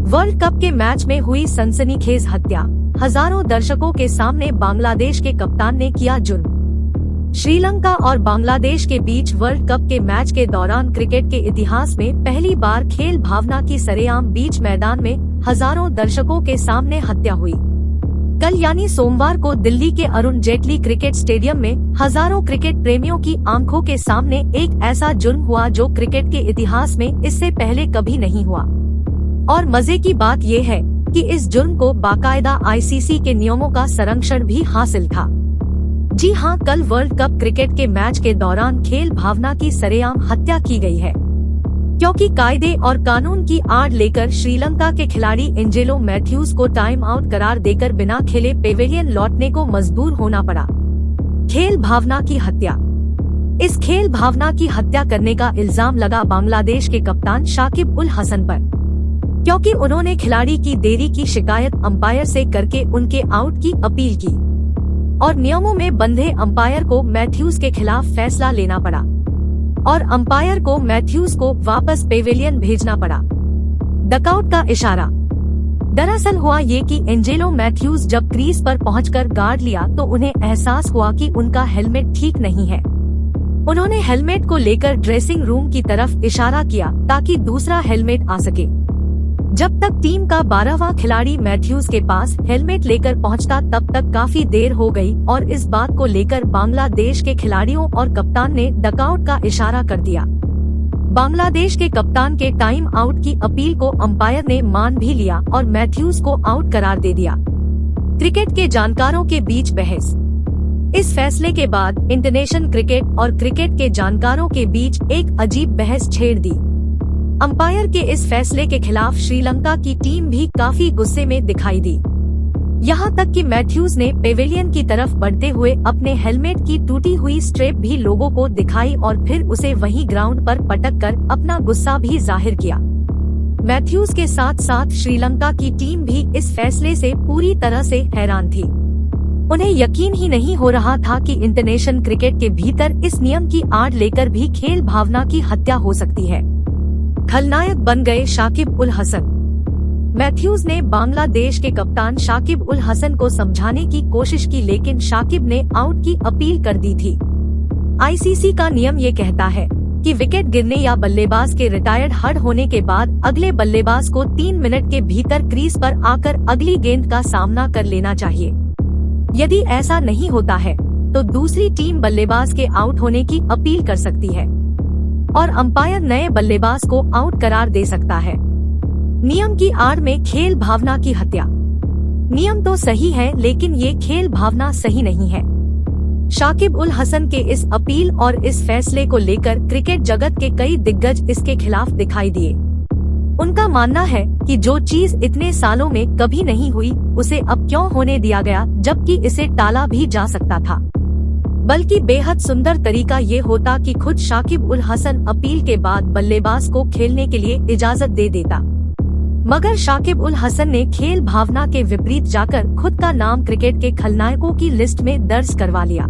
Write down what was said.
World cup के match में हुई सनसनीखेज हत्या, हजारों दर्शकों के सामने बांग्लादेश के कप्तान ने किया जुर्म। श्रीलंका और बांग्लादेश के बीच वर्ल्ड कप के मैच के दौरान क्रिकेट के इतिहास में पहली बार खेल भावना की सरेआम बीच मैदान में हजारों दर्शकों के सामने हत्या हुई। कल यानी सोमवार को दिल्ली के अरुण जेटली क्रिकेट स्टेडियम में हजारों क्रिकेट प्रेमियों की आंखों के सामने एक ऐसा जुर्म हुआ जो क्रिकेट के इतिहास में इससे पहले कभी नहीं हुआ। और मजे की बात ये है कि इस जुर्म को बाकायदा आईसीसी के नियमों का संरक्षण भी हासिल था। जी हां, कल वर्ल्ड कप क्रिकेट के मैच के दौरान खेल भावना की सरेआम हत्या की गई है, क्योंकि कायदे और कानून की आड़ लेकर श्रीलंका के खिलाड़ी एंजेलो मैथ्यूज को टाइम आउट करार देकर बिना खेले पेविलियन लौटने को मजबूर होना पड़ा। खेल भावना की हत्या। इस खेल भावना की हत्या करने का इल्जाम लगा बांग्लादेश के कप्तान शाकिब उल हसन पर, क्योंकि उन्होंने खिलाड़ी की देरी की शिकायत अंपायर से करके उनके आउट की अपील की और नियमों में बंधे अंपायर को मैथ्यूज के खिलाफ फैसला लेना पड़ा और अंपायर को मैथ्यूज को वापस पेविलियन भेजना पड़ा। डकआउट का इशारा। दरअसल हुआ ये कि एंजेलो मैथ्यूज जब क्रीज पर पहुंचकर गार्ड लिया तो उन्हें एहसास हुआ कि उनका हेलमेट ठीक नहीं है। उन्होंने हेलमेट को लेकर ड्रेसिंग रूम की तरफ इशारा किया ताकि दूसरा हेलमेट आ सके। जब तक टीम का 12वां खिलाड़ी मैथ्यूज के पास हेलमेट लेकर पहुंचता तब तक काफी देर हो गई और इस बात को लेकर बांग्लादेश के खिलाड़ियों और कप्तान ने डकआउट का इशारा कर दिया। बांग्लादेश के कप्तान के टाइम आउट की अपील को अंपायर ने मान भी लिया और मैथ्यूज को आउट करार दे दिया। क्रिकेट के जानकारों के बीच बहस। इस फैसले के बाद इंटरनेशनल क्रिकेट और क्रिकेट के जानकारों के बीच एक अजीब बहस छेड़ दी। अंपायर के इस फैसले के खिलाफ श्रीलंका की टीम भी काफी गुस्से में दिखाई दी। यहाँ तक कि मैथ्यूज ने पेविलियन की तरफ बढ़ते हुए अपने हेलमेट की टूटी हुई स्ट्रेप भी लोगों को दिखाई और फिर उसे वहीं ग्राउंड पर पटक कर अपना गुस्सा भी जाहिर किया। मैथ्यूज के साथ साथ श्रीलंका की टीम भी इस फैसले से पूरी तरह से हैरान थी। उन्हें यकीन ही नहीं हो रहा था कि इंटरनेशनल क्रिकेट के भीतर इस नियम की आड़ लेकर भी खेल भावना की हत्या हो सकती है। खलनायक बन गए शाकिब उल हसन। मैथ्यूज ने बांग्लादेश के कप्तान शाकिब उल हसन को समझाने की कोशिश की, लेकिन शाकिब ने आउट की अपील कर दी थी। आईसीसी का नियम ये कहता है कि विकेट गिरने या बल्लेबाज के रिटायर्ड हर्ड होने के बाद अगले बल्लेबाज को 3 मिनट के भीतर क्रीज पर आकर अगली गेंद का सामना कर लेना चाहिए। यदि ऐसा नहीं होता है तो दूसरी टीम बल्लेबाज के आउट होने की अपील कर सकती है और अंपायर नए बल्लेबाज को आउट करार दे सकता है। नियम की आड़ में खेल भावना की हत्या। नियम तो सही है, लेकिन ये खेल भावना सही नहीं है। शाकिब उल हसन के इस अपील और इस फैसले को लेकर क्रिकेट जगत के कई दिग्गज इसके खिलाफ दिखाई दिए। उनका मानना है कि जो चीज इतने सालों में कभी नहीं हुई उसे अब क्यों होने दिया गया, जबकि इसे टाला भी जा सकता था। बल्कि बेहद सुंदर तरीका ये होता कि खुद शाकिब उल हसन अपील के बाद बल्लेबाज को खेलने के लिए इजाजत दे देता, मगर शाकिब उल हसन ने खेल भावना के विपरीत जाकर खुद का नाम क्रिकेट के खलनायकों की लिस्ट में दर्ज करवा लिया।